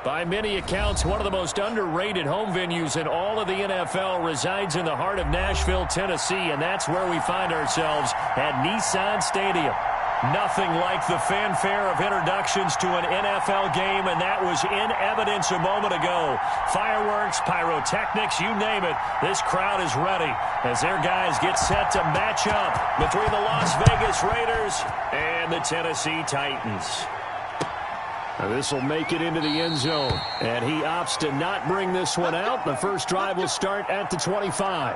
By many accounts, one of the most underrated home venues in all of the NFL resides in the heart of Nashville, Tennessee, and that's where we find ourselves at Nissan Stadium. Nothing like the fanfare of introductions to an NFL game, and that was in evidence a moment ago. Fireworks, pyrotechnics, you name it, this crowd is ready as their guys get set to match up between the Las Vegas Raiders and the Tennessee Titans. This will make it into the end zone, and he opts to not bring this one out. The first drive will start at the 25.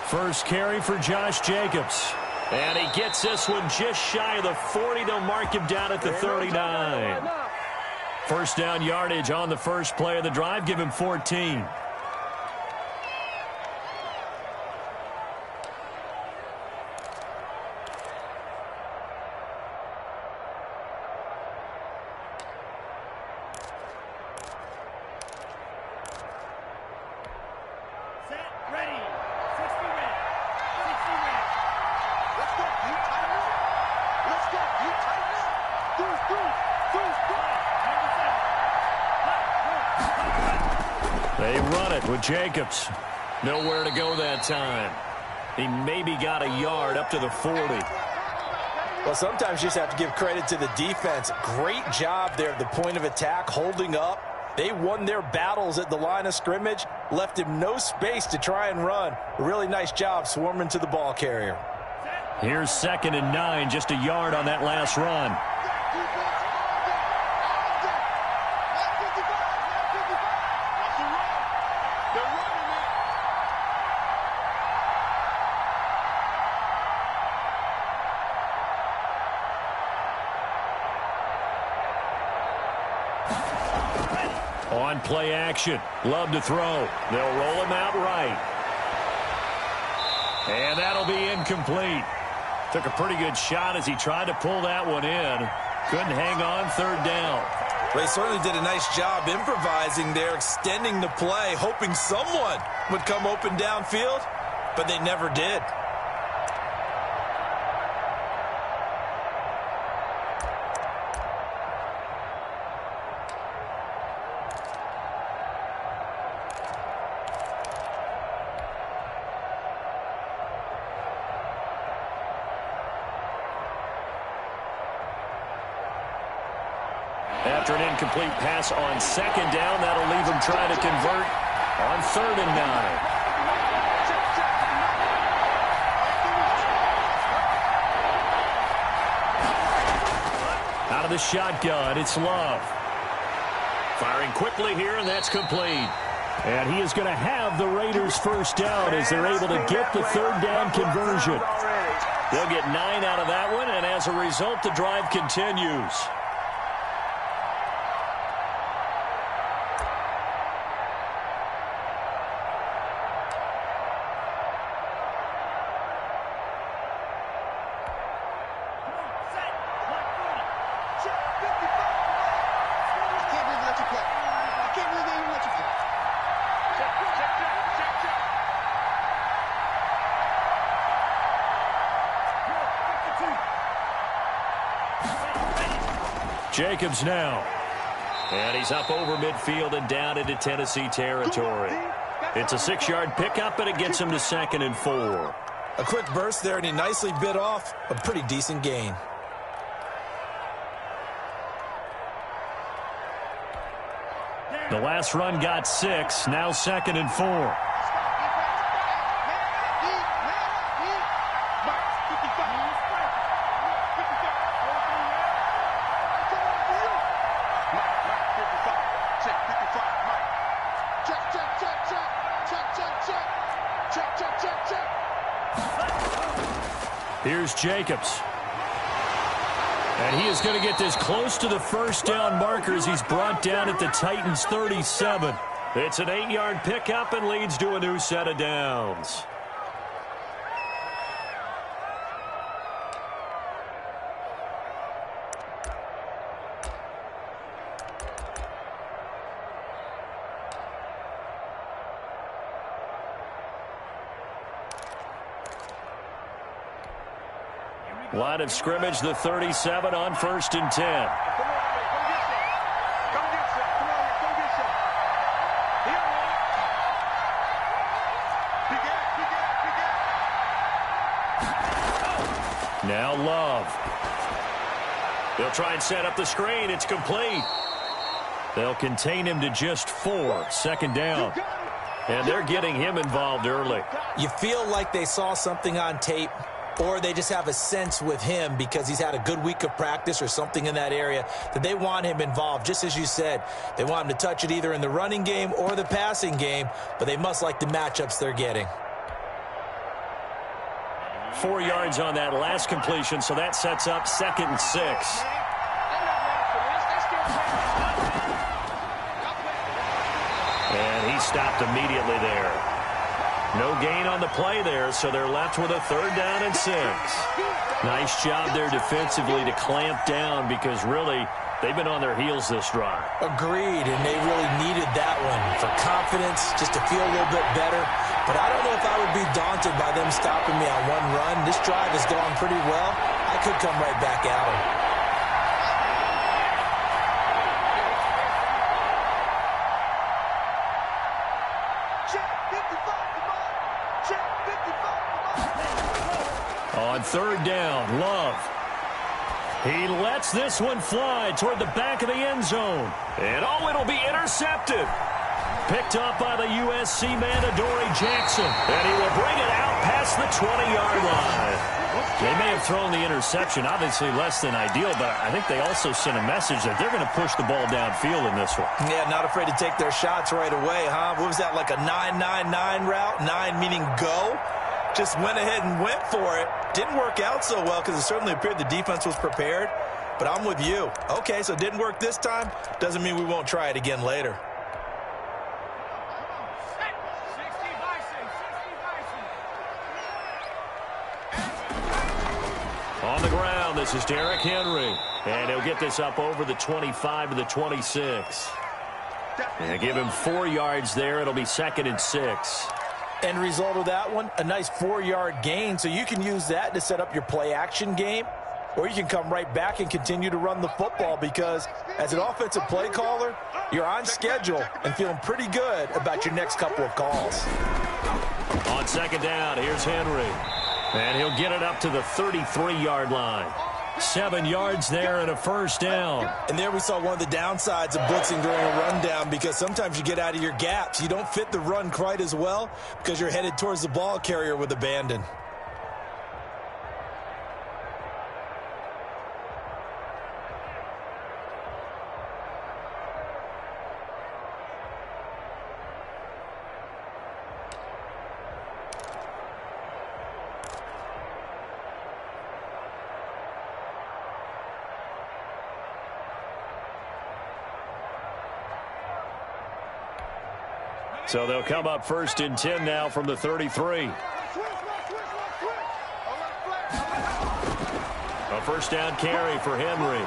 First carry for Josh Jacobs. And he gets this one just shy of the 40. They'll mark him down at the 39. First down yardage on the first play of the drive. Give him 14. They run it with Jacobs. Nowhere to go that time. He maybe got a yard up to the 40. Well, sometimes you just have to give credit to the defense. Great job there at the point of attack, holding up. They won their battles at the line of scrimmage, left him no space to try and run. A really nice job swarming to the ball carrier. Here's 2nd and 9, just a yard on that last run. On play action. Love to throw. They'll roll him out right. And that'll be incomplete. Took a pretty good shot as he tried to pull that one in. Couldn't hang on, 3rd down. They certainly did a nice job improvising there, extending the play, hoping someone would come open downfield, but they never did. After an incomplete pass on 2nd down, that'll leave him trying to convert on 3rd and 9. Out of the shotgun, it's Love. Firing quickly here, and that's complete. And he is going to have the Raiders first down as they're able to get the 3rd down conversion. They'll get 9 out of that one, and as a result, the drive continues. Jacobs now. And he's up over midfield and down into Tennessee territory. It's a 6-yard pickup, and it gets him to 2nd and 4. A quick burst there, and he nicely bit off a pretty decent gain. The last run got 6, now 2nd and 4. Here's Jacobs. And he is going to get this close to the first down marker as he's brought down at the Titans' 37. It's an 8-yard pickup and leads to a new set of downs. Line of scrimmage, the 37 on 1st and 10. Now Love. They'll try and set up the screen. It's complete. They'll contain him to just 4. Second down. And they're getting him involved early. You feel like they saw something on tape, or they just have a sense with him because he's had a good week of practice or something in that area that they want him involved. Just as you said, they want him to touch it either in the running game or the passing game, but they must like the matchups they're getting. 4 yards on that last completion, so that sets up 2nd and 6. And he stopped immediately there. No gain on the play there, so they're left with a 3rd down and 6. Nice job there defensively to clamp down because really they've been on their heels this drive. Agreed, and they really needed that one for confidence, just to feel a little bit better. But I don't know if I would be daunted by them stopping me on one run. This drive has gone pretty well. I could come right back at them. On 3rd down, Love. He lets this one fly toward the back of the end zone. And oh, it'll be intercepted. Picked up by the USC man, Adoree Jackson. And he will bring it out past the 20-yard line. They may have thrown the interception, obviously less than ideal, but I think they also sent a message that they're going to push the ball downfield in this one. Yeah, not afraid to take their shots right away, huh? What was that, like a 9-9-9 route? 9 meaning go? Just went ahead and went for it. Didn't work out so well because it certainly appeared the defense was prepared. But I'm with you. Okay, so it didn't work this time. Doesn't mean we won't try it again later. On the ground, this is Derrick Henry. And he'll get this up over the 25 to the 26. And give him 4 yards there. It'll be 2nd and 6. End result of that one, a nice 4-yard gain. So you can use that to set up your play-action game, or you can come right back and continue to run the football because as an offensive play caller, you're on schedule and feeling pretty good about your next couple of calls. On 2nd down, here's Henry. And he'll get it up to the 33-yard line. 7 yards there and a 1st down. And there we saw one of the downsides of blitzing during a rundown because sometimes you get out of your gaps. You don't fit the run quite as well because you're headed towards the ball carrier with abandon. So they'll come up 1st and 10 now from the 33. A 1st down carry for Henry.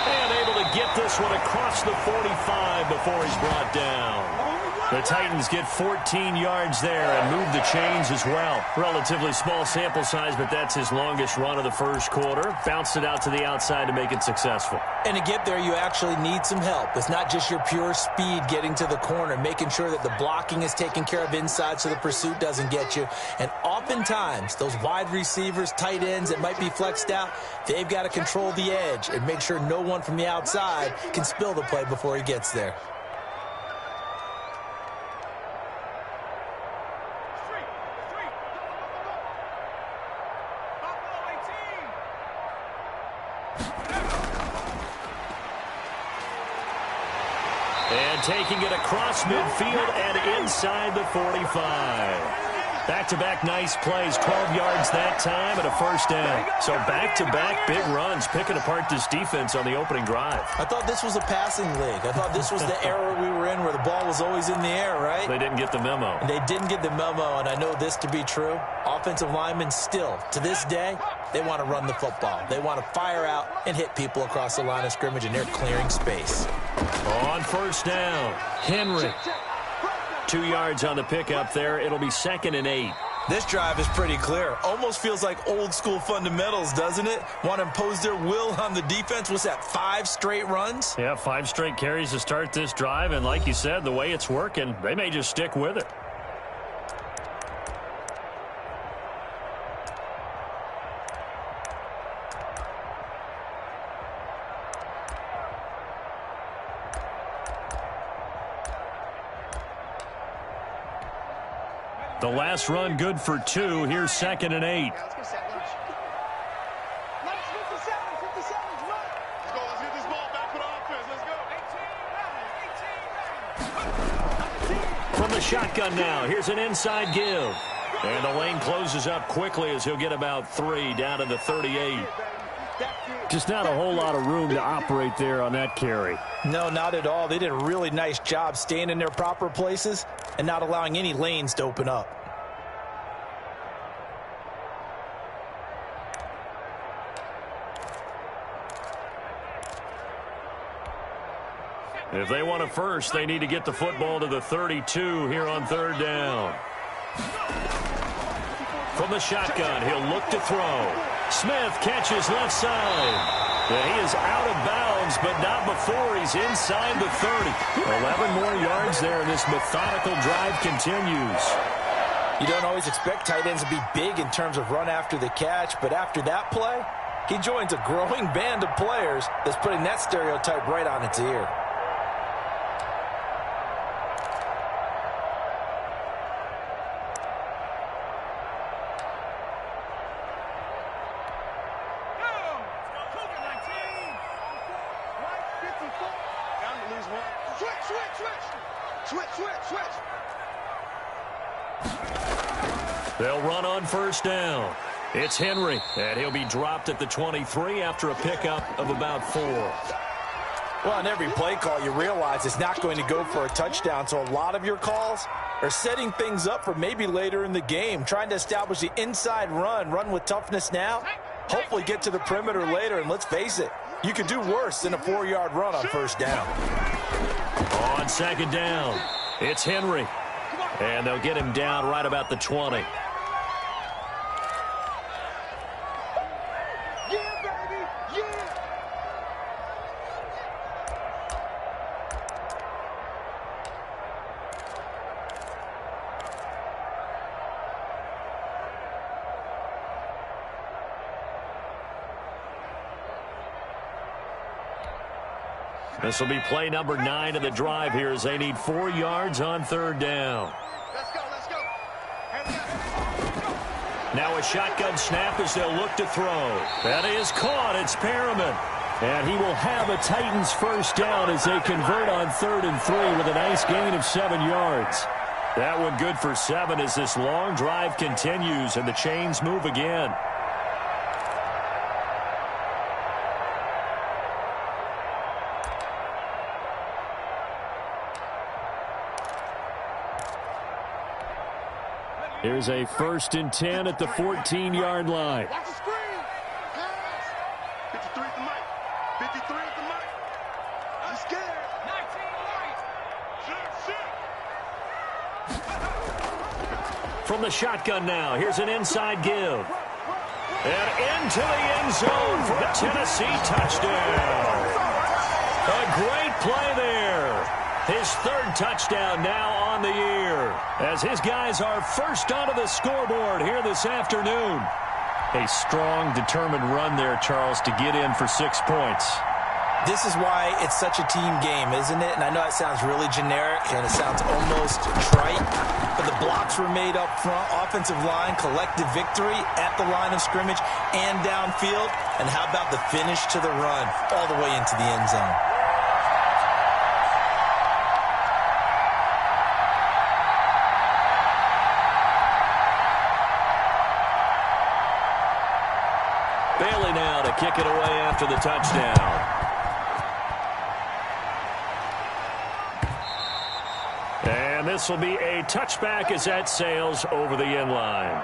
And able to get this one across the 45 before he's brought down. The Titans get 14 yards there and move the chains as well. Relatively small sample size, but that's his longest run of the 1st quarter. Bounced it out to the outside to make it successful. And to get there, you actually need some help. It's not just your pure speed getting to the corner, making sure that the blocking is taken care of inside so the pursuit doesn't get you. And oftentimes, those wide receivers, tight ends that might be flexed out, they've got to control the edge and make sure no one from the outside can spill the play before he gets there. And taking it across midfield and inside the 45. Back-to-back nice plays, 12 yards that time and a first down. So back-to-back big runs, picking apart this defense on the opening drive. I thought this was a passing league. I thought this was the era we were in where the ball was always in the air, right? They didn't get the memo. And they didn't get the memo, and I know this to be true. Offensive linemen still, to this day, they want to run the football. They want to fire out and hit people across the line of scrimmage, and they're clearing space. On first down, Henry. 2 yards on the pickup there. It'll be 2nd and 8. This drive is pretty clear. Almost feels like old school fundamentals, doesn't it? Want to impose their will on the defense. What's that, 5 straight runs? Yeah, 5 straight carries to start this drive. And like you said, the way it's working, they may just stick with it. The last run good for 2. Here's 2nd and 8. From the shotgun now. Here's an inside give. And the lane closes up quickly as he'll get about 3 down to the 38. Just not a whole lot of room to operate there on that carry. No, not at all. They did a really nice job staying in their proper places and not allowing any lanes to open up. If they want a first, they need to get the football to the 32 here on 3rd down. From the shotgun, he'll look to throw. Smith catches left side. And he is out of bounds, but not before he's inside the 30. 11 more yards there, and this methodical drive continues. You don't always expect tight ends to be big in terms of run after the catch, but after that play, he joins a growing band of players that's putting that stereotype right on its ear. They'll run on first down. It's Henry, and he'll be dropped at the 23 after a pickup of about 4. Well, on every play call, you realize it's not going to go for a touchdown, so a lot of your calls are setting things up for maybe later in the game, trying to establish the inside run with toughness now, hopefully get to the perimeter later, and let's face it, you could do worse than a 4-yard run on first down. On 2nd down, it's Henry, and they'll get him down right about the 20. This will be play number 9 of the drive here as they need 4 yards on 3rd down. Let's go. Now a shotgun snap as they'll look to throw. That is caught. It's Perriman. And he will have a Titans first down as they convert on 3rd and 3 with a nice gain of 7 yards. That one good for 7 as this long drive continues and the chains move again. Here's a 1st and 10 at the 14-yard line. Watch the screen. 53 at the mic. 53 at the mic. I'm scared. 19 right. From the shotgun now, here's an inside give. And into the end zone for a Tennessee touchdown. A great play there. His 3rd touchdown now on the year, as his guys are first onto the scoreboard here this afternoon. A strong, determined run there, Charles, to get in for 6 points. This is why it's such a team game, isn't it? And I know it sounds really generic and it sounds almost trite, but the blocks were made up front, offensive line, collective victory at the line of scrimmage and downfield. And how about the finish to the run all the way into the end zone? kick it away after the touchdown. And this will be a touchback as that sails over the end line.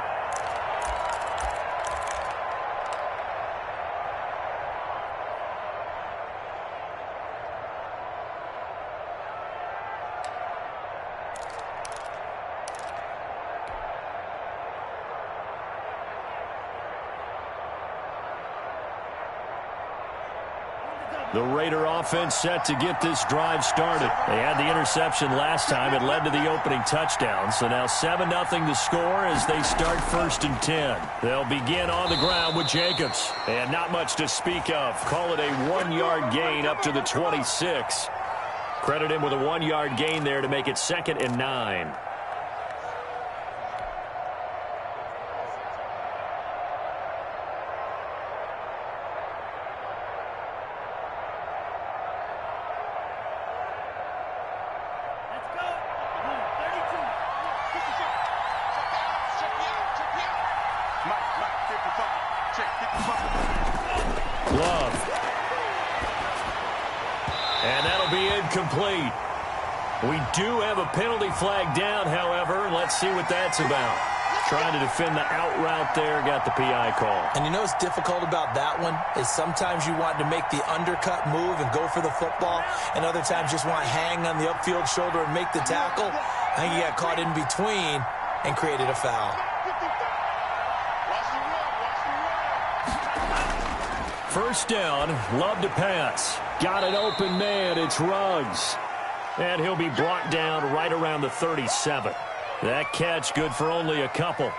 The Raider offense set to get this drive started. They had the interception last time. It led to the opening touchdown. So now 7-0 to score as they start 1st and 10. They'll begin on the ground with Jacobs. And not much to speak of. Call it a 1-yard gain up to the 26. Credit him with a 1-yard gain there to make it 2nd and 9. Complete. We do have a penalty flag down, however. Let's see what that's about. Trying to defend the out route there, got the PI call. And you know what's difficult about that one is sometimes you want to make the undercut move and go for the football, and other times just want to hang on the upfield shoulder and make the tackle. I think he got caught in between and created a foul. First down, Love to pass. Got an open man, it's Ruggs. And he'll be brought down right around the 37. That catch good for only a couple.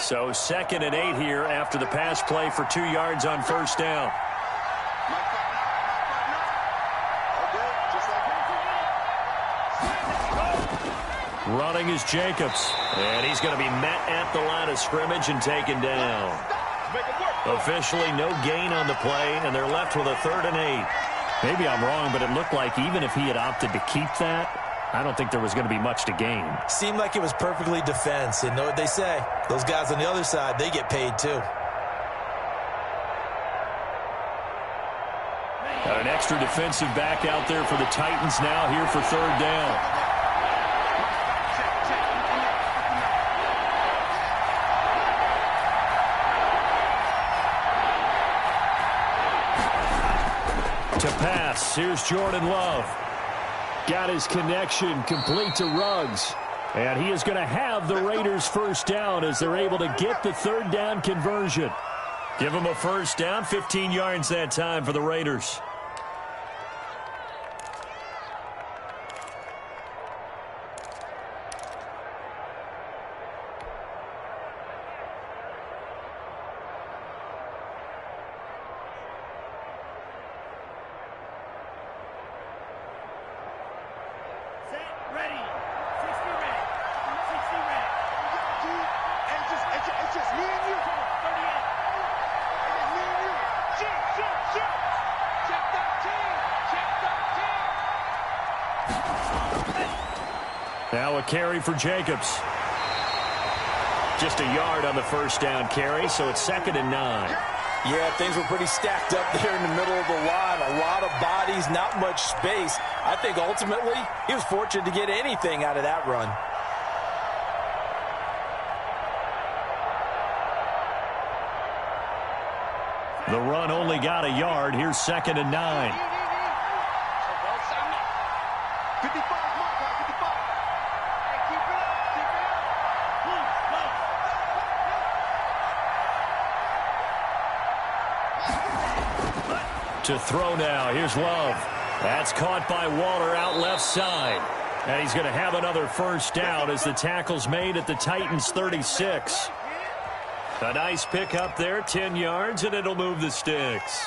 So 2nd and 8 here after the pass play for 2 yards on first down. Running is Jacobs, and he's going to be met at the line of scrimmage and taken down. Officially no gain on the play, and they're left with a 3rd and 8. Maybe I'm wrong, but it looked like even if he had opted to keep that, I don't think there was going to be much to gain. Seemed like it was perfectly defense, and know what they say. Those guys on the other side, they get paid too. Got an extra defensive back out there for the Titans now here for 3rd down. To pass, here's Jordan Love. Got his connection complete to Ruggs. And he is going to have the Raiders first down as they're able to get the 3rd down conversion. Give them a first down, 15 yards that time for the Raiders. Now a carry for Jacobs. Just a yard on the first down carry, so it's 2nd and 9. Yeah, things were pretty stacked up there in the middle of the line. A lot of bodies, not much space. I think ultimately he was fortunate to get anything out of that run. The run only got a yard. Here's 2nd and 9. To throw now. Here's Love. That's caught by Waller out left side. And he's going to have another first down as the tackle's made at the Titans' 36. A nice pick up there, 10 yards, and it'll move the sticks.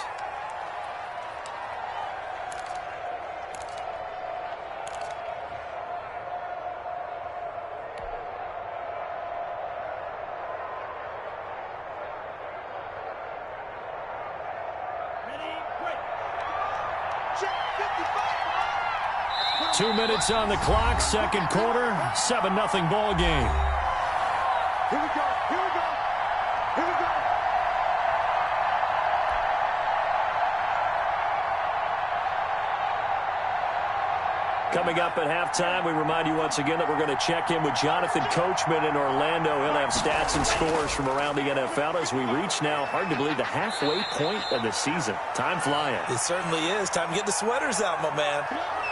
2 minutes on the clock, second quarter, 7-0 ball game. Here we go. Here we go. Here we go. Coming up at halftime, we remind you once again that we're going to check in with Jonathan Coachman in Orlando. He'll have stats and scores from around the NFL as we reach now, hard to believe, the halfway point of the season. Time flying. It certainly is. Time to get the sweaters out, my man.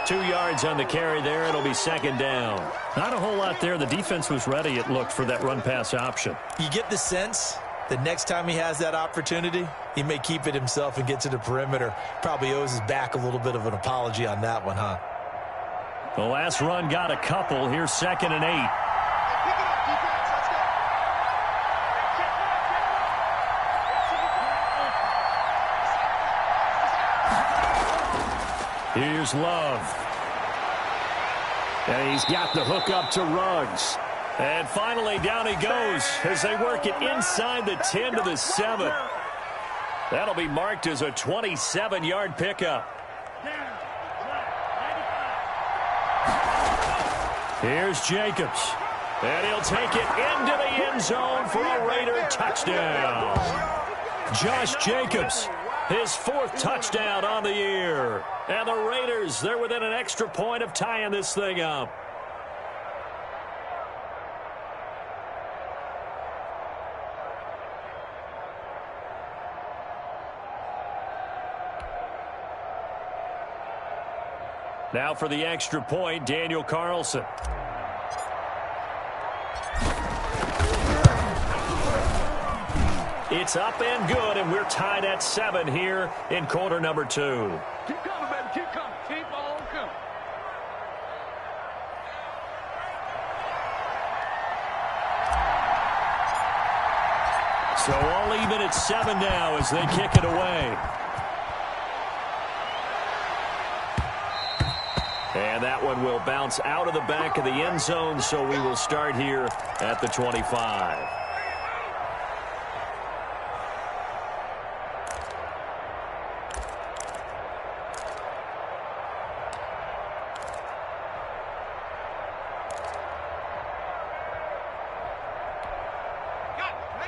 2 yards on the carry there. It'll be second down. Not a whole lot there. The defense was ready, it looked, for that run-pass option. You get the sense that next time he has that opportunity, he may keep it himself and get to the perimeter. Probably owes his back a little bit of an apology on that one, huh? The last run got a couple. Here's 2nd and 8. Here's Love. And he's got the hook up to Ruggs. And finally down he goes as they work it inside the 10 to the 7. That'll be marked as a 27-yard pickup. Here's Jacobs. And he'll take it into the end zone for a Raider touchdown. Josh Jacobs, his 4th touchdown on the year. And the Raiders, they're within an extra point of tying this thing up. Now for the extra point, Daniel Carlson. It's up and good, and we're tied at 7 here in quarter number 2. Keep coming, baby. Keep coming. Keep on coming. So all even at 7 now as they kick it away. And that one will bounce out of the back of the end zone, so we will start here at the 25.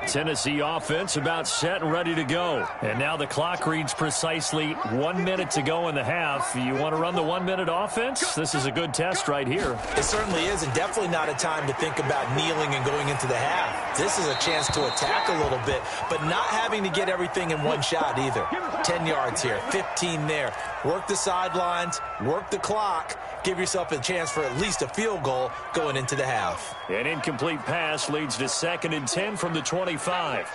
Tennessee offense about set and ready to go. And now the clock reads precisely 1 minute to go in the half. You want to run the 1 minute offense? This is a good test right here. It certainly is, and definitely not a time to think about kneeling and going into the half. This is a chance to attack a little bit, but not having to get everything in one shot either. 10 yards here, 15 there. Work the sidelines, work the clock. Give yourself a chance for at least a field goal going into the half. An incomplete pass leads to 2nd and 10 from the 25.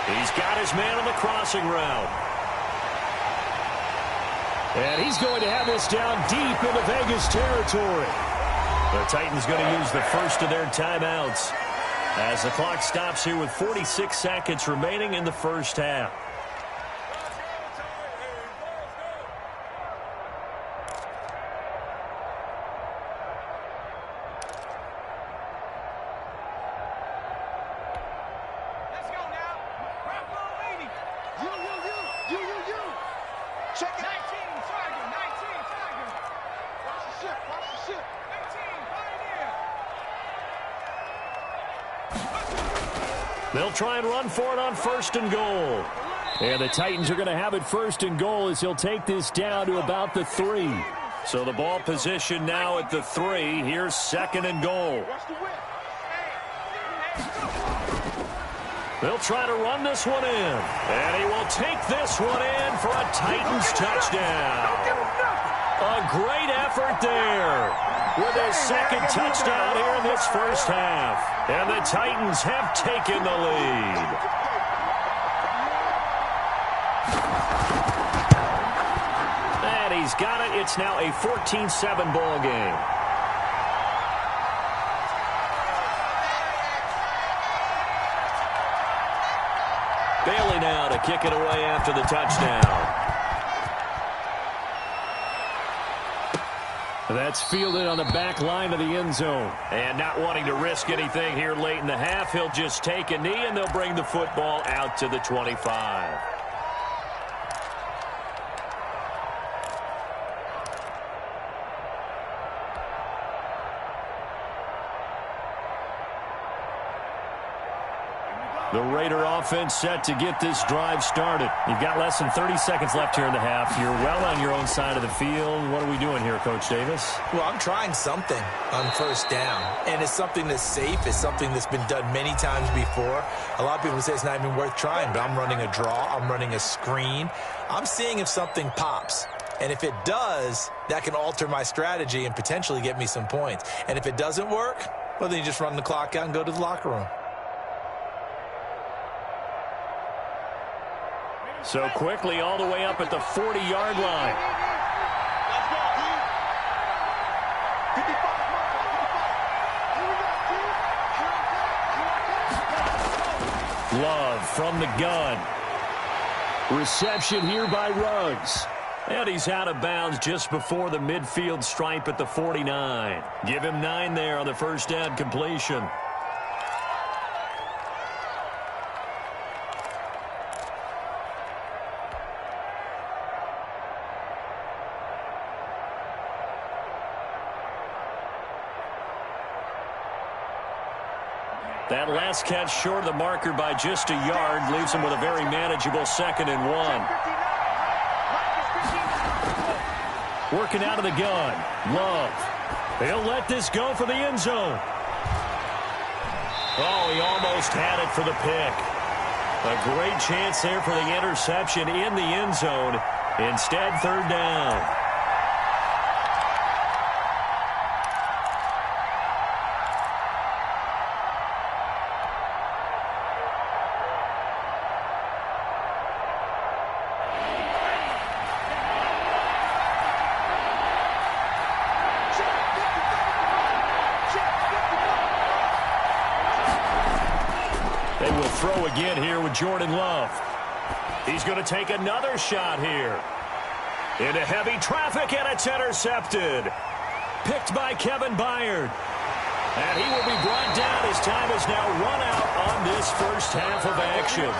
He's got his man on the crossing route. And he's going to have this down deep into Vegas territory. The Titans going to use the first of their timeouts as the clock stops here with 46 seconds remaining in the first half. They'll try and run for it on 1st and goal. And the Titans are going to have it 1st and goal as he'll take this down to about the 3. So the ball position now at the 3. Here's 2nd and goal. They'll try to run this one in. And he will take this one in for a Titans touchdown. A great effort there with his 2nd touchdown here in this first half. And the Titans have taken the lead. And he's got it. It's now a 14-7 ball game. Bailey now to kick it away after the touchdown. That's fielded on the back line of the end zone. And not wanting to risk anything here late in the half, he'll just take a knee and they'll bring the football out to the 25. The Raider offense set to get this drive started. You've got less than 30 seconds left here in the half. You're well on your own side of the field. What are we doing here, Coach Davis? Well, I'm trying something on first down, and it's something that's safe. It's something that's been done many times before. A lot of people say it's not even worth trying, but I'm running a draw. I'm running a screen. I'm seeing if something pops. And if it does, that can alter my strategy and potentially get me some points. And if it doesn't work, well, then you just run the clock out and go to the locker room. So quickly all the way up at the 40-yard line. Let's go, dude. 55 mark. Love from the gun. Reception here by Ruggs. And he's out of bounds just before the midfield stripe at the 49. Give him 9 there on the first down completion. That last catch short of the marker by just a yard leaves him with a very manageable 2nd and 1. Working out of the gun. Love. He'll let this go for the end zone. Oh, he almost had it for the pick. A great chance there for the interception in the end zone. Instead, 3rd down. Throw again here with Jordan Love. He's going to take another shot here. Into heavy traffic, and it's intercepted. Picked by Kevin Byard. And he will be brought down. His time is now run out on this first half of action.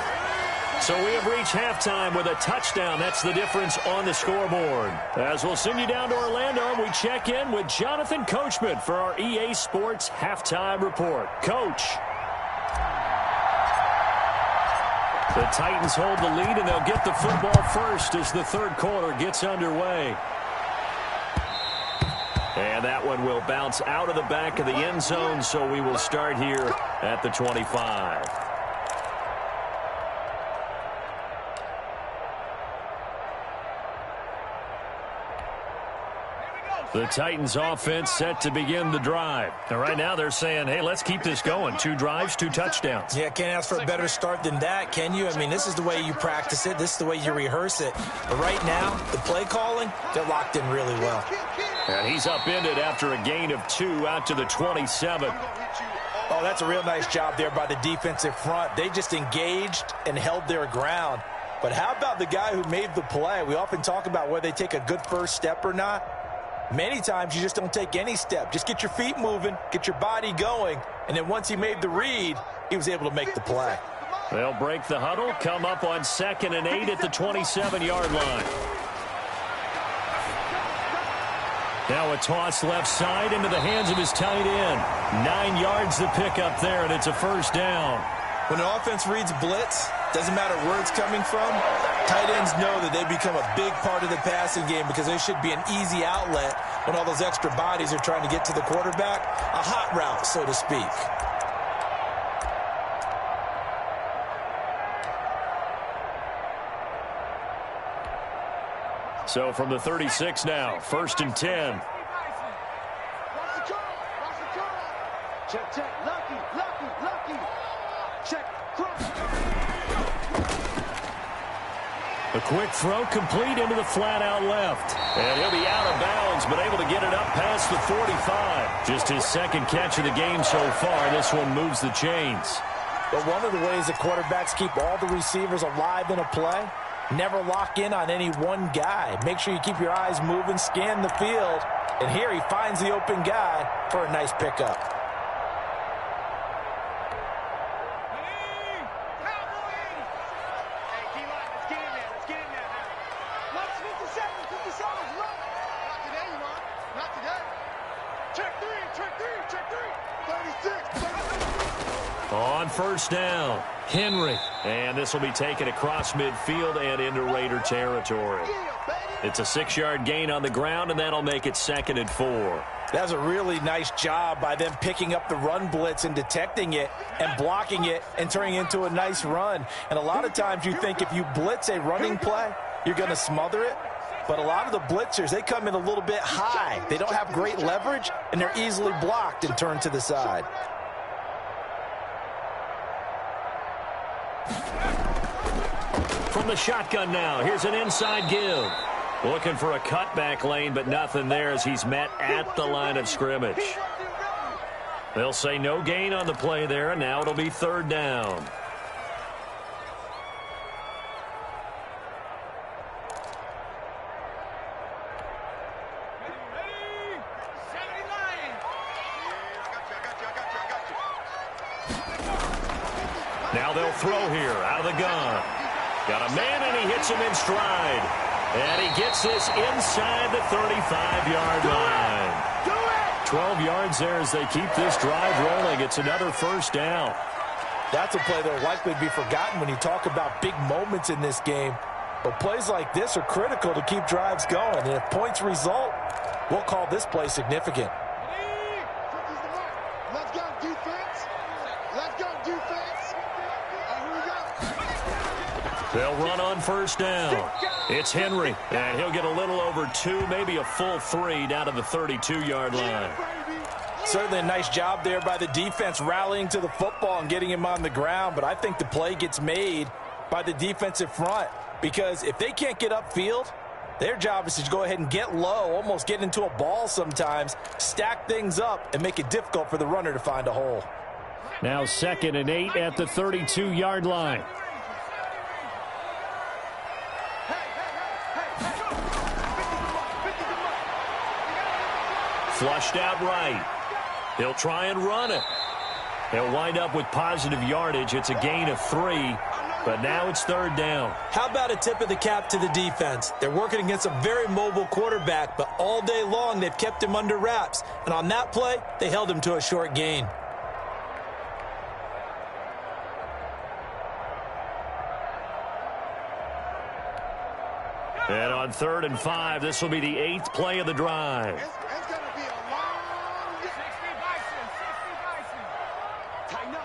So we have reached halftime with a touchdown. That's the difference on the scoreboard. As we'll send you down to Orlando, we check in with Jonathan Coachman for our EA Sports Halftime Report. Coach. The Titans hold the lead, and they'll get the football first as the 3rd quarter gets underway. And that one will bounce out of the back of the end zone, so we will start here at the 25. The Titans offense set to begin the drive. And right now they're saying, hey, let's keep this going. 2 drives, 2 touchdowns. Yeah, can't ask for a better start than that, can you? I mean, this is the way you practice it. This is the way you rehearse it. But right now, the play calling, they're locked in really well. And he's upended after a gain of 2 out to the 27. Oh, that's a real nice job there by the defensive front. They just engaged and held their ground. But how about the guy who made the play? We often talk about whether they take a good first step or not. Many times you just don't take any step. Just get your feet moving, get your body going, and then once he made the read, he was able to make the play. They'll break the huddle, come up on 2nd and 8 at the 27-yard line. Now a toss left side into the hands of his tight end. 9 yards to pick up there, and it's a first down. When an offense reads blitz, doesn't matter where it's coming from, tight ends know that they become a big part of the passing game because they should be an easy outlet when all those extra bodies are trying to get to the quarterback. A hot route, so to speak. So from the 36 now, 1st and 10. Watch the curl. Check, check. Lucky. Check. Cross. A quick throw complete into the flat out left. And he'll be out of bounds, but able to get it up past the 45. Just his 2nd catch of the game so far. This one moves the chains. But one of the ways that quarterbacks keep all the receivers alive in a play, never lock in on any one guy. Make sure you keep your eyes moving, scan the field. And here he finds the open guy for a nice pickup. On first down, Henry. And this will be taken across midfield and into Raider territory. It's a 6-yard gain on the ground, and that'll make it 2nd and 4. That's a really nice job by them picking up the run blitz and detecting it and blocking it and turning it into a nice run. And a lot of times you think if you blitz a running play, you're going to smother it. But a lot of the blitzers, they come in a little bit high. They don't have great leverage, and they're easily blocked and turned to the side. From the shotgun now, here's an inside give. Looking for a cutback lane, but nothing there as he's met at the line of scrimmage. They'll say no gain on the play there, and now it'll be 3rd down. Now they'll throw here out of the gun. Got a man, and he hits him in stride. And he gets this inside the 35-yard line. 12 yards there as they keep this drive rolling. It's another 1st down. That's a play that will likely be forgotten when you talk about big moments in this game. But plays like this are critical to keep drives going. And if points result, we'll call this play significant. Let's go, defense. Let's go, defense. Here we go. They'll run on 1st down. It's Henry, and he'll get a little over 2, maybe a full 3 down to the 32-yard line. Certainly a nice job there by the defense rallying to the football and getting him on the ground, but I think the play gets made by the defensive front because if they can't get upfield, their job is to go ahead and get low, almost get into a ball sometimes, stack things up, and make it difficult for the runner to find a hole. Now 2nd and 8 at the 32-yard line. Flushed out right. He'll try and run it. He'll wind up with positive yardage. It's a gain of 3, but now it's 3rd down. How about a tip of the cap to the defense? They're working against a very mobile quarterback, but all day long they've kept him under wraps. And on that play, they held him to a short gain. And on 3rd and 5, this will be the 8th play of the drive. It's going to be a long 60 Bison. Tighten up.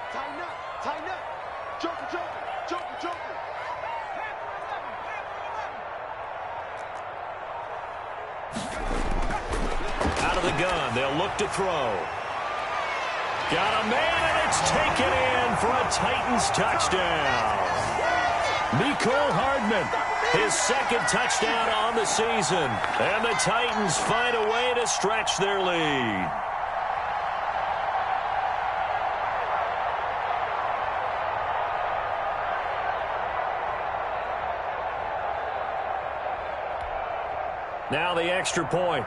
Joker. Out of the gun, they'll look to throw. Got a man, and it's taken in for a Titans touchdown. Mecole Hardman, his 2nd touchdown on the season. And the Titans find a way to stretch their lead. Now the extra point.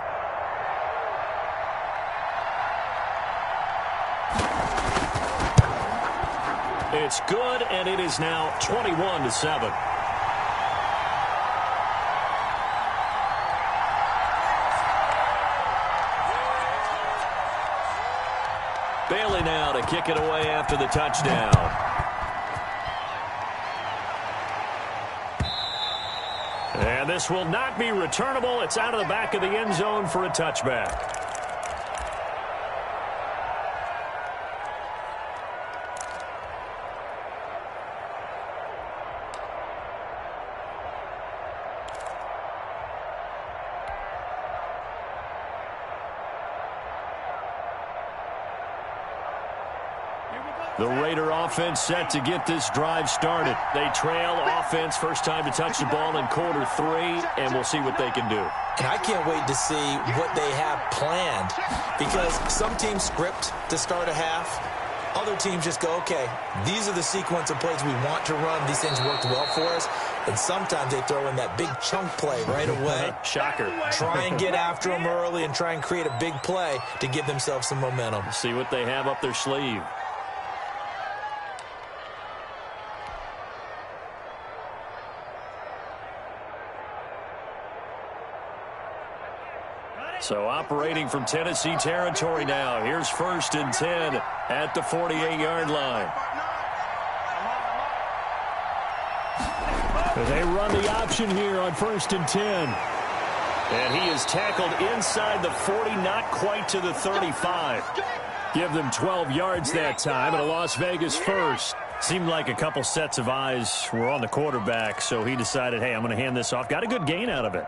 It's good, and it is now 21-7. Bailey now to kick it away after the touchdown. And this will not be returnable. It's out of the back of the end zone for a touchback. The Raider offense set to get this drive started. They trail offense, first time to touch the ball in quarter 3, and we'll see what they can do. And I can't wait to see what they have planned because some teams script to start a half. Other teams just go, okay, these are the sequence of plays we want to run. These things worked well for us. And sometimes they throw in that big chunk play right away. Shocker. Try and get after them early and try and create a big play to give themselves some momentum. See what they have up their sleeve. So operating from Tennessee territory now. Here's 1st and 10 at the 48-yard line. They run the option here on 1st and 10. And he is tackled inside the 40, not quite to the 35. Give them 12 yards that time, and a Las Vegas first. Seemed like a couple sets of eyes were on the quarterback, so he decided, hey, I'm going to hand this off. Got a good gain out of it.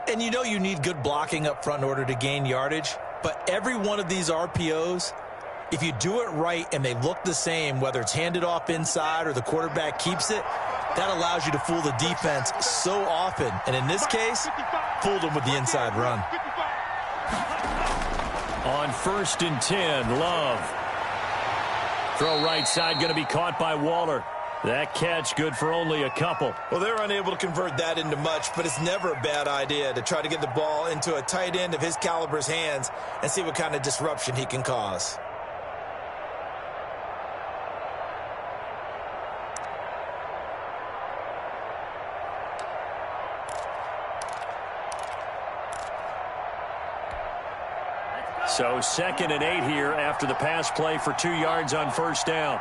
And you know you need good blocking up front in order to gain yardage, but every one of these RPOs, if you do it right and they look the same, whether it's handed off inside or the quarterback keeps it, that allows you to fool the defense so often. And in this case, fooled them with the inside run. On 1st and 10, Love. Throw right side, going to be caught by Waller. That catch good for only a couple. Well, they're unable to convert that into much, but it's never a bad idea to try to get the ball into a tight end of his caliber's hands and see what kind of disruption he can cause. So 2nd and 8 here after the pass play for 2 yards on 1st down.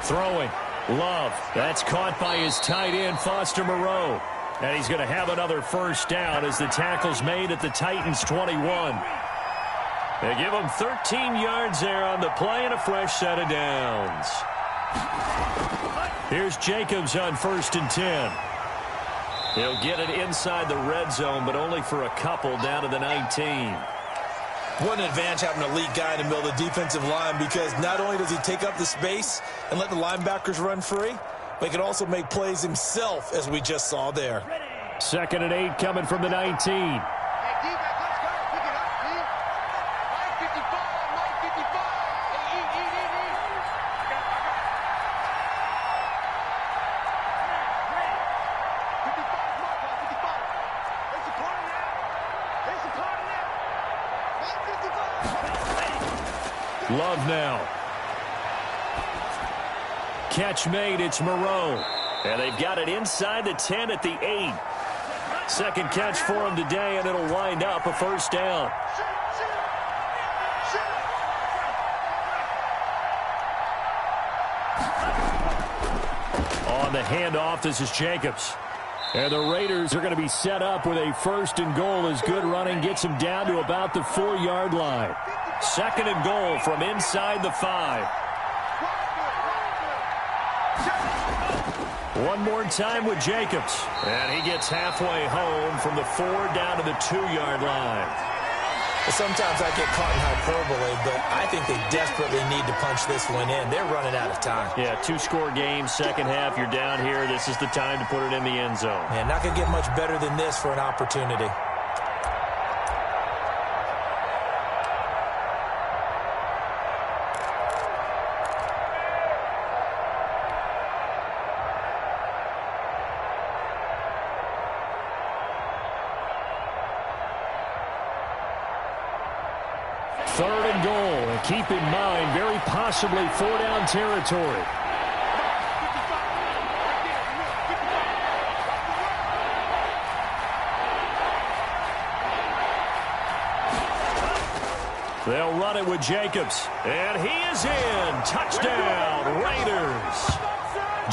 Throwing. Love. That's caught by his tight end, Foster Moreau. And he's going to have another 1st down as the tackle's made at the Titans' 21. They give him 13 yards there on the play and a fresh set of downs. Here's Jacobs on 1st and 10. He'll get it inside the red zone, but only for a couple down to the 19. What an advantage having an elite guy in the middle of the defensive line, because not only does he take up the space and let the linebackers run free, but he can also make plays himself, as we just saw there. 2nd and 8 coming from the 19. Love now. Catch made, it's Moreau. And they've got it inside the 10 at the 8. Second catch for him today, and it'll wind up a 1st down. On the handoff, this is Jacobs. And the Raiders are going to be set up with a 1st and goal as good running gets them down to about the 4-yard line. 2nd and goal from inside the 5. One more time with Jacobs. And he gets halfway home from the 4 down to the 2-yard line. Sometimes I get caught in hyperbole, but I think they desperately need to punch this one in. They're running out of time. Yeah, 2-score game, second half, you're down here. This is the time to put it in the end zone. Man, not going to get much better than this for an opportunity. Third and goal, and keep in mind, very possibly 4-down territory. They'll run it with Jacobs, and he is in. Touchdown, Raiders.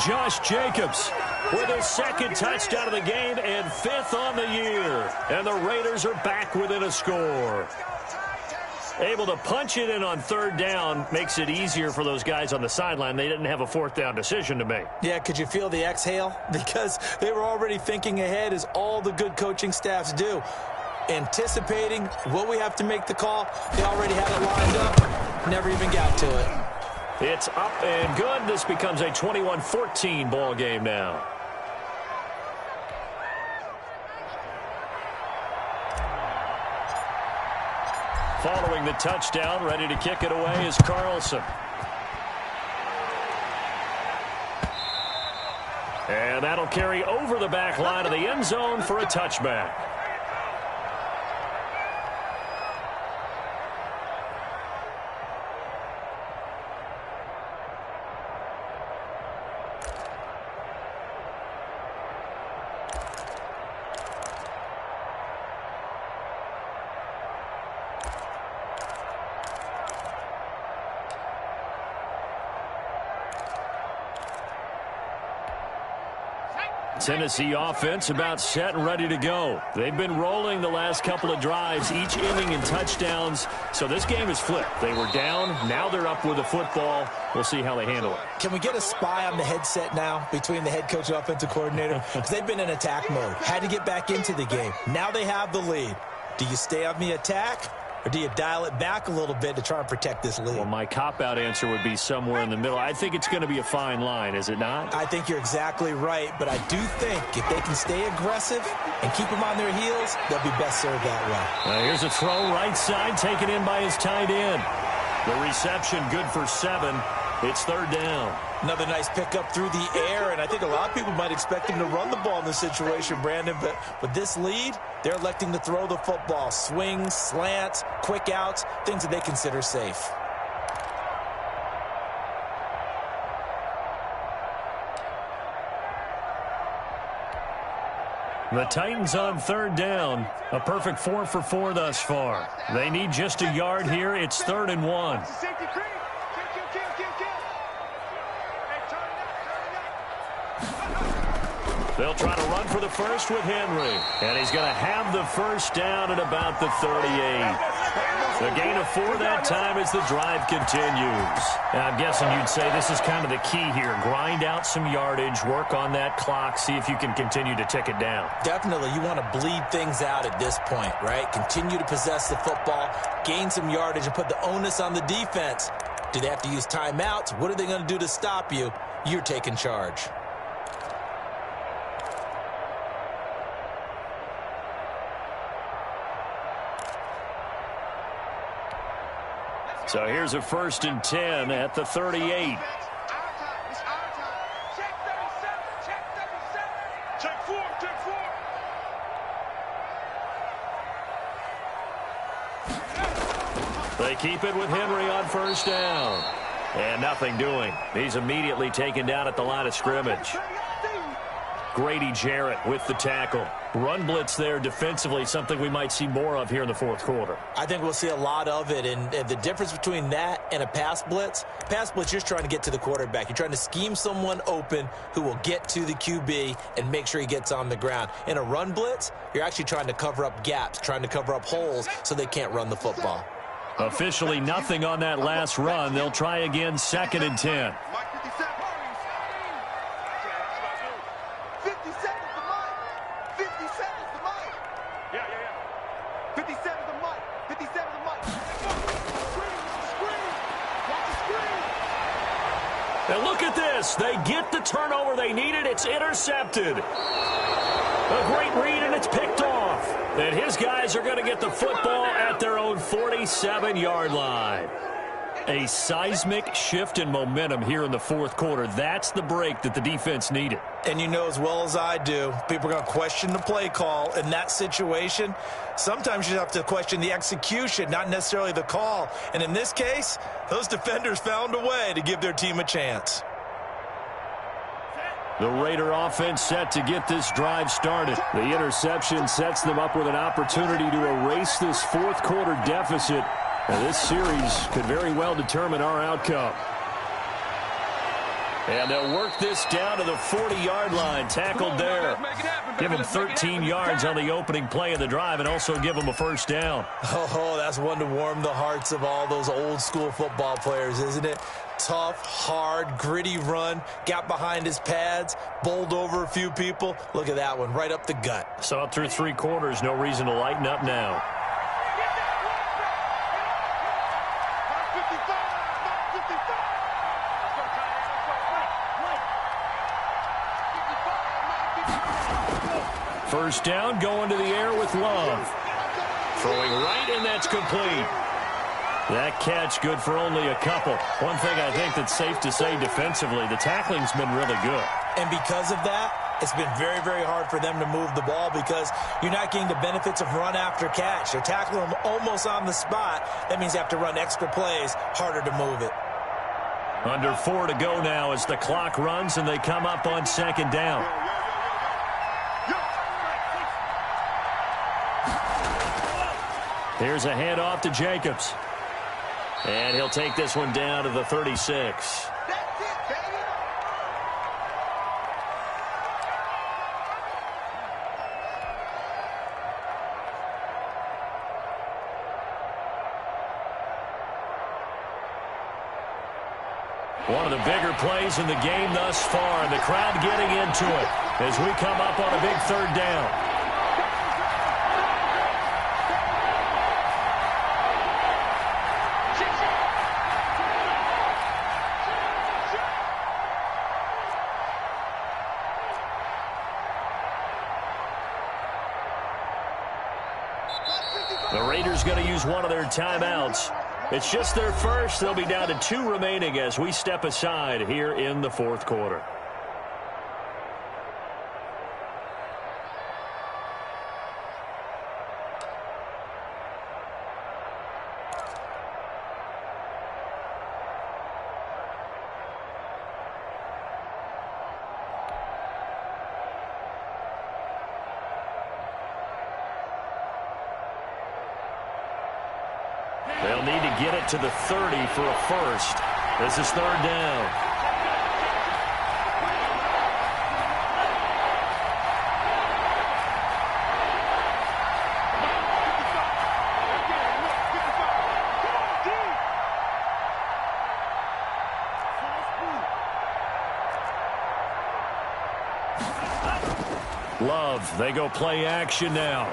Josh Jacobs with his 2nd touchdown of the game and 5th on the year. And the Raiders are back within a score. Able to punch it in on 3rd down makes it easier for those guys on the sideline. They didn't have a 4th down decision to make. Yeah, could you feel the exhale? Because they were already thinking ahead, as all the good coaching staffs do. Anticipating what we have to make the call. They already had it lined up. Never even got to it. It's up and good. This becomes a 21-14 ball game now. Following the touchdown, ready to kick it away is Carlson. And that'll carry over the back line of the end zone for a touchback. Tennessee offense about set and ready to go. They've been rolling the last couple of drives, each inning in touchdowns. So this game is flipped. They were down. Now they're up with the football. We'll see how they handle it. Can we get a spy on the headset now between the head coach and offensive coordinator? Because they've been in attack mode. Had to get back into the game. Now they have the lead. Do you stay on the attack? Or do you dial it back a little bit to try and protect this lead? Well, my cop-out answer would be somewhere in the middle. I think it's going to be a fine line, is it not? I think you're exactly right, but I do think if they can stay aggressive and keep them on their heels, they'll be best served that way. Here's a throw right side, taken in by his tight end. The reception good for 7. It's third down. Another nice pickup through the air, and I think a lot of people might expect him to run the ball in this situation, Brandon, but with this lead, they're electing to throw the football. Swings, slants, quick outs, things that they consider safe. The Titans on third down. A perfect 4 for 4 thus far. They need just a yard here. It's 3rd and 1. They'll try to run for the first with Henry. And he's going to have the first down at about the 38. The gain of 4 that time as the drive continues. And I'm guessing you'd say this is kind of the key here. Grind out some yardage, work on that clock, see if you can continue to tick it down. Definitely. You want to bleed things out at this point, right? Continue to possess the football, gain some yardage, and put the onus on the defense. Do they have to use timeouts? What are they going to do to stop you? You're taking charge. So here's a 1st and 10 at the 38. They keep it with Henry on first down. And nothing doing. He's immediately taken down at the line of scrimmage. Grady Jarrett with the tackle. Run blitz there defensively, something we might see more of here in the 4th quarter. I think we'll see a lot of it, and the difference between that and a pass blitz, you're just trying to get to the quarterback. You're trying to scheme someone open who will get to the QB and make sure he gets on the ground. In a run blitz, you're actually trying to cover up gaps, trying to cover up holes so they can't run the football. Officially nothing on that last run. They'll try again, 2nd and 10. And look at this. They get the turnover they needed. It's intercepted. A great read, and it's picked off. And his guys are going to get the football at their own 47-yard line. A seismic shift in momentum here in the 4th quarter. That's the break that the defense needed. And you know as well as I do, people are going to question the play call in that situation. Sometimes you have to question the execution, not necessarily the call. And in this case, those defenders found a way to give their team a chance. The Raider offense set to get this drive started. The interception sets them up with an opportunity to erase this 4th quarter deficit. And this series could very well determine our outcome. And they'll work this down to the 40-yard line. Tackled there. Give them 13 yards on the opening play of the drive and also give them a first down. Oh, that's one to warm the hearts of all those old-school football players, isn't it? Tough, hard, gritty run. Got behind his pads, bowled over a few people. Look at that one, right up the gut. Saw it through 3 quarters. No reason to lighten up now. First down, going to the air with Love. Throwing right, and that's complete. That catch good for only a couple. One thing I think that's safe to say defensively, the tackling's been really good. And because of that, it's been very, very hard for them to move the ball because you're not getting the benefits of run after catch. They're tackling them almost on the spot. That means you have to run extra plays, harder to move it. Under 4 to go now as the clock runs and they come up on 2nd down. Here's a handoff to Jacobs. And he'll take this one down to the 36. One of the bigger plays in the game thus far, and the crowd getting into it as we come up on a big third down. The Raiders going to use one of their timeouts. It's just their first. They'll be down to 2 remaining as we step aside here in the fourth quarter. They'll need to get it to the 30 for a first. This is third down. Love, they go play action now.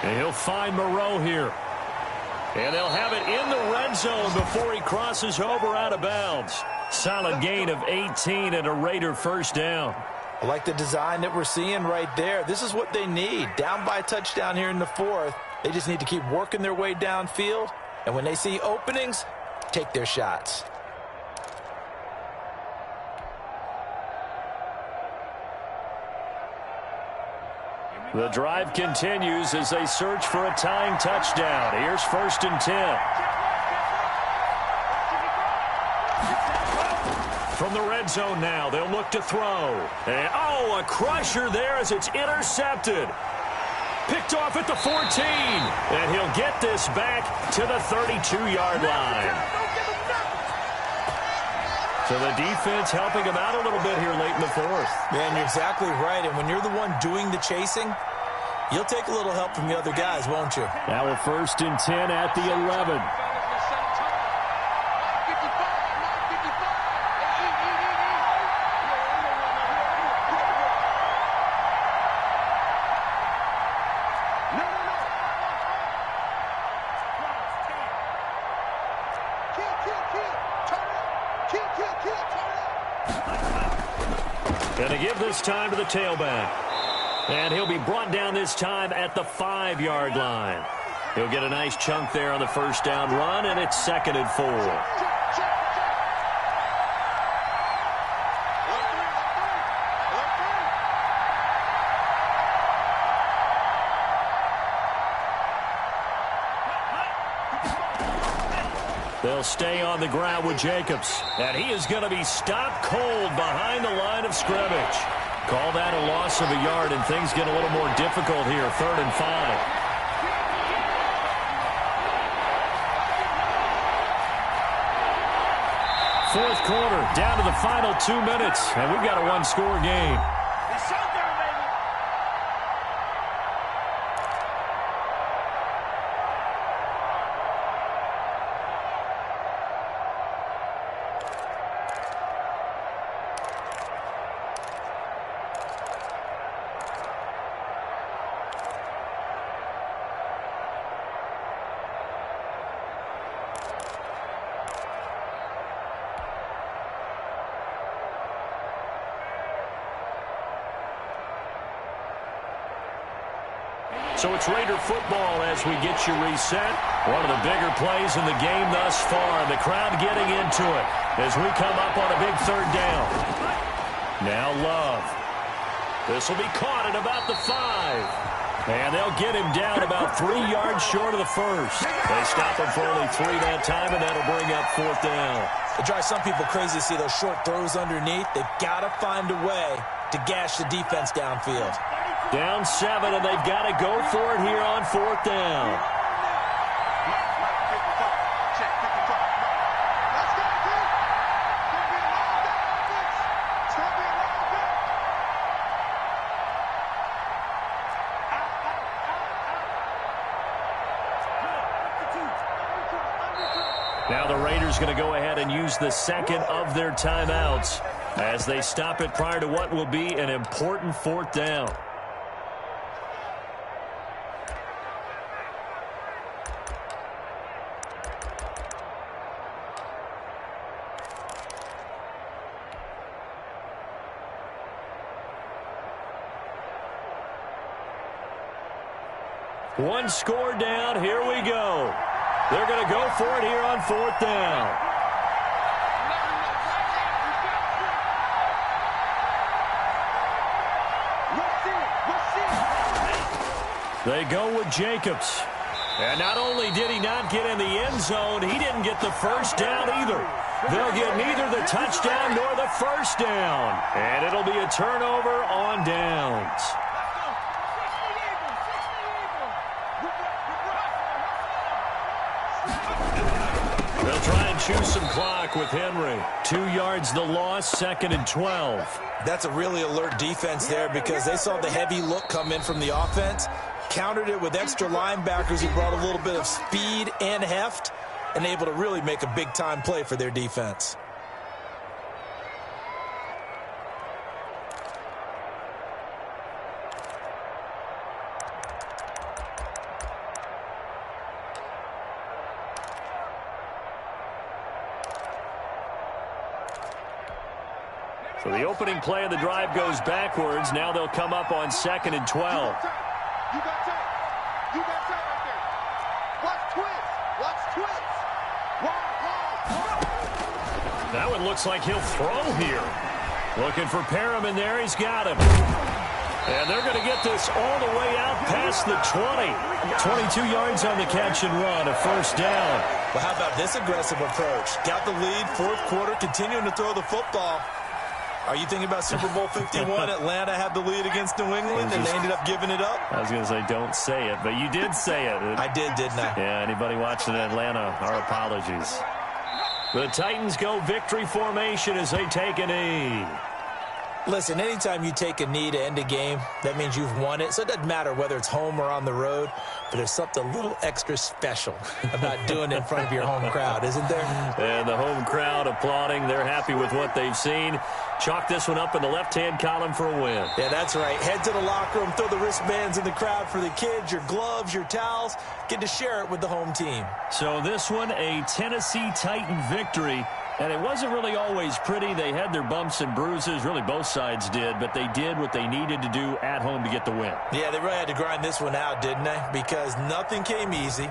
And he'll find Moreau here. And they'll have it in the red zone before he crosses over out of bounds. Solid gain of 18 and a Raider first down. I like the design that we're seeing right there. This is what they need. Down by a touchdown here in the fourth. They just need to keep working their way downfield. And when they see openings, take their shots. The drive continues as they search for a tying touchdown. Here's 1st and 10. From the red zone now, they'll look to throw. And, a crusher there as it's intercepted. Picked off at the 14. And he'll get this back to the 32-yard line. So the defense helping him out a little bit here late in the fourth. Man, you're exactly right. And when you're the one doing the chasing, you'll take a little help from the other guys, won't you? Now we're 1st and 10 at the 11. Going to give this time to the tailback. And he'll be brought down this time at the 5-yard line. He'll get a nice chunk there on the first down run, and it's 2nd and 4. They'll stay on the ground with Jacobs. And he is going to be stopped cold behind the line of scrimmage. Call that a loss of a yard, and things get a little more difficult here. 3rd and 5. Fourth quarter, down to the final 2 minutes, and we've got a one-score game. So it's Raider football as we get you reset. One of the bigger plays in the game thus far. The crowd getting into it as we come up on a big third down. Now Love. This will be caught at about the 5. And they'll get him down about 3 yards short of the first. They stop him for only 3 that time, and that'll bring up 4th down. It drives some people crazy to see those short throws underneath. They've got to find a way to gash the defense downfield. Down 7, and they've got to go for it here on 4th down. Now the Raiders going to go ahead and use the second of their timeouts as they stop it prior to what will be an important fourth down. One score down. Here we go. They're going to go for it here on fourth down. They go with Jacobs. And not only did he not get in the end zone, he didn't get the first down either. They'll get neither the touchdown nor the first down. And it'll be a turnover on downs. They'll try and chew some clock with Henry. 2 yards the loss, 2nd and 12. That's a really alert defense there because they saw the heavy look come in from the offense, countered it with extra linebackers who brought a little bit of speed and heft, and able to really make a big-time play for their defense. So the opening play of the drive goes backwards. Now they'll come up on 2nd and 12. You got time. You got time right there. Watch twins. Watch twins. That one looks like he'll throw here. Looking for Perriman there. He's got him. And they're going to get this all the way out past the 20. 22 yards on the catch and run, a first down. Well, how about this aggressive approach? Got the lead, fourth quarter, continuing to throw the football. Are you thinking about Super Bowl 51? Atlanta had the lead against New England, and they ended up giving it up? I was going to say, don't say it, but you did say it. I did, didn't I? Yeah, anybody watching Atlanta, our apologies. The Titans go victory formation as they take a knee. Listen, anytime you take a knee to end a game, that means you've won it. So it doesn't matter whether it's home or on the road, but there's something a little extra special about doing it in front of your home crowd, isn't there? And the home crowd applauding. They're happy with what they've seen. Chalk this one up in the left-hand column for a win. Yeah, that's right. Head to the locker room, throw the wristbands in the crowd for the kids, your gloves, your towels. Get to share it with the home team. So this one, a Tennessee Titan victory. And it wasn't really always pretty. They had their bumps and bruises. Really, both sides did. But they did what they needed to do at home to get the win. Yeah, they really had to grind this one out, didn't they? Because nothing came easy.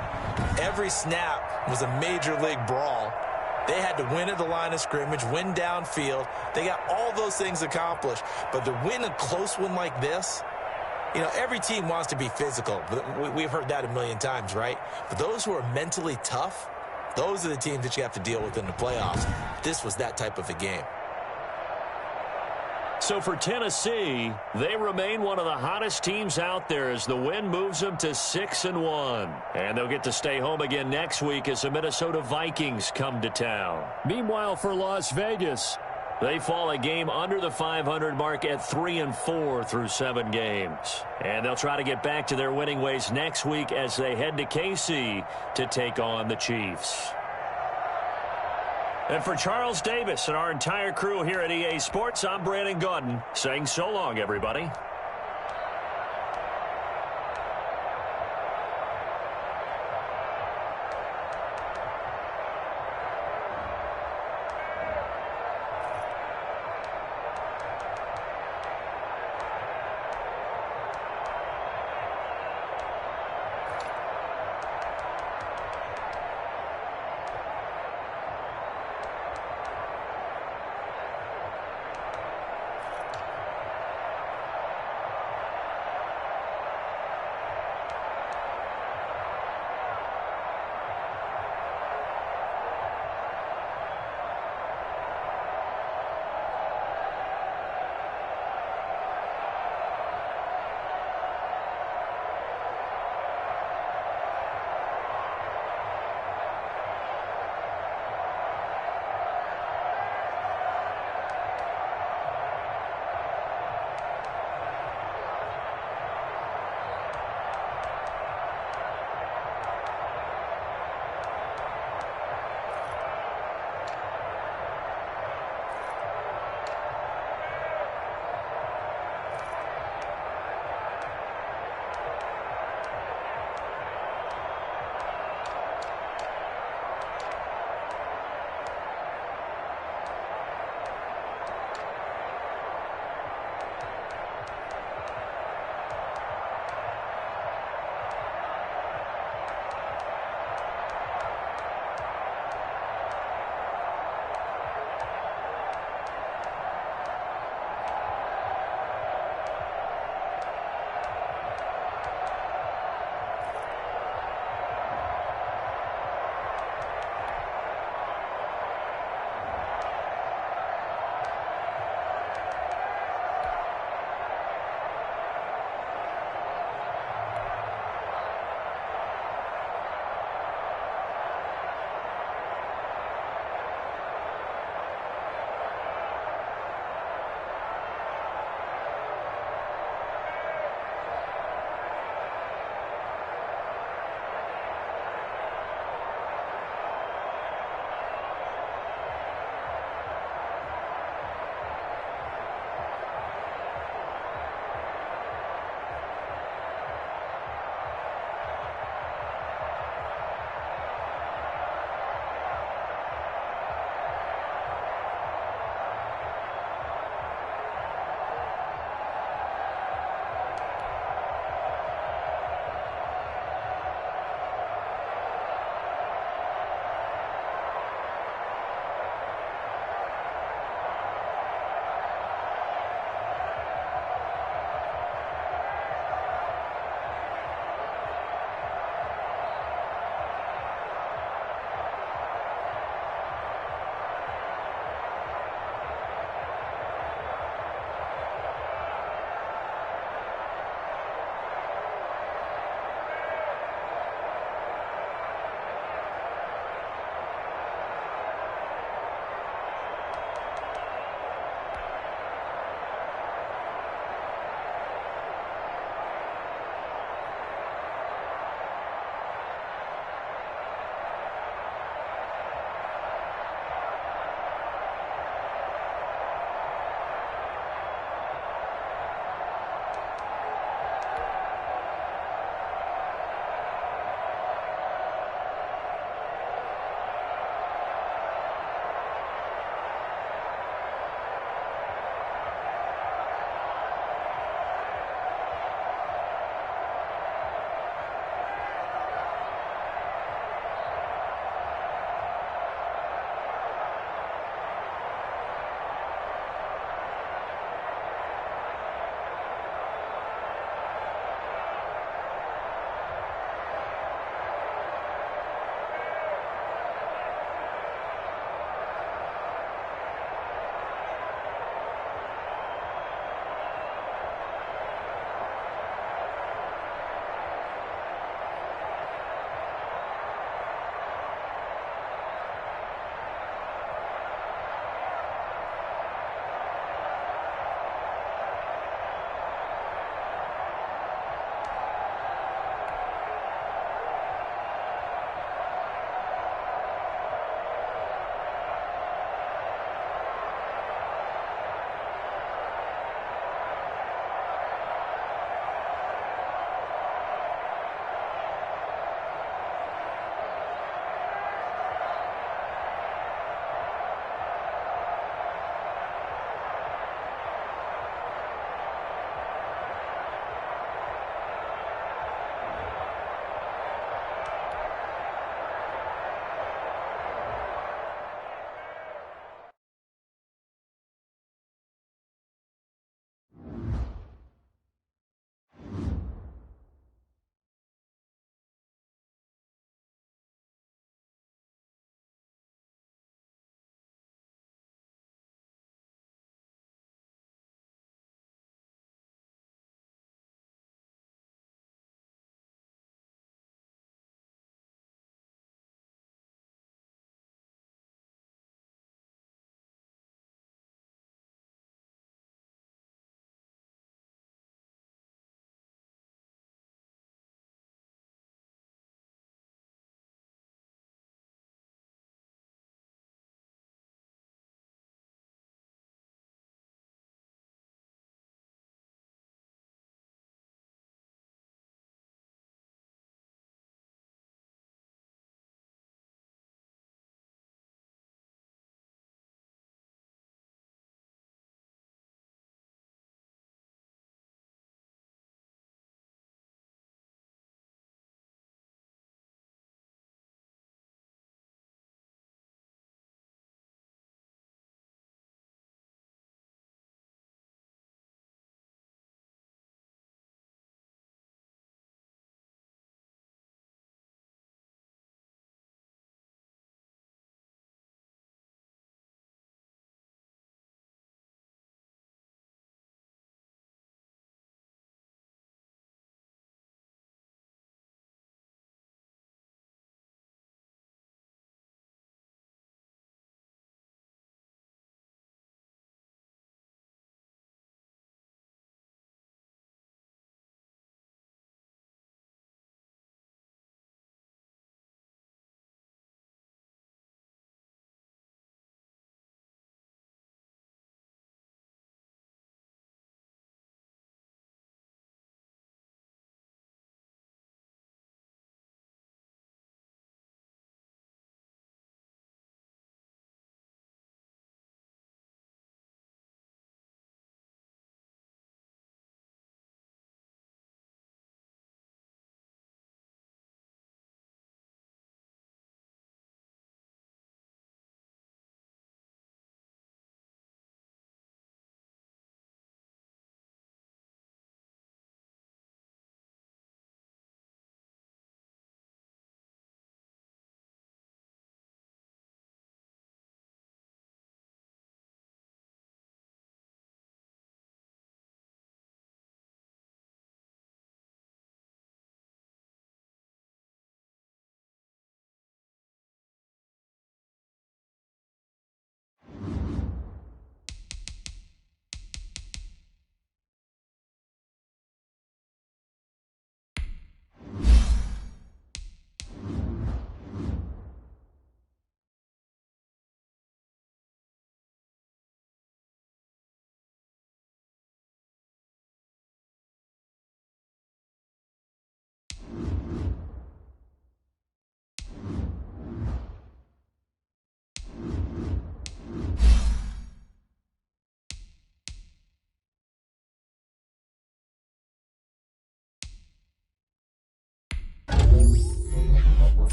Every snap was a major league brawl. They had to win at the line of scrimmage, win downfield. They got all those things accomplished. But to win a close one like this, you know, every team wants to be physical. We've heard that a million times, right? But those who are mentally tough, those are the teams that you have to deal with in the playoffs. This was that type of a game. So for Tennessee, they remain one of the hottest teams out there as the win moves them to 6-1. And they'll get to stay home again next week as the Minnesota Vikings come to town. Meanwhile, for Las Vegas, they fall a game under the 500 mark at 3-4 through 7 games. And they'll try to get back to their winning ways next week as they head to KC to take on the Chiefs. And for Charles Davis and our entire crew here at EA Sports, I'm Brandon Gaudin saying so long, everybody.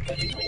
Hey!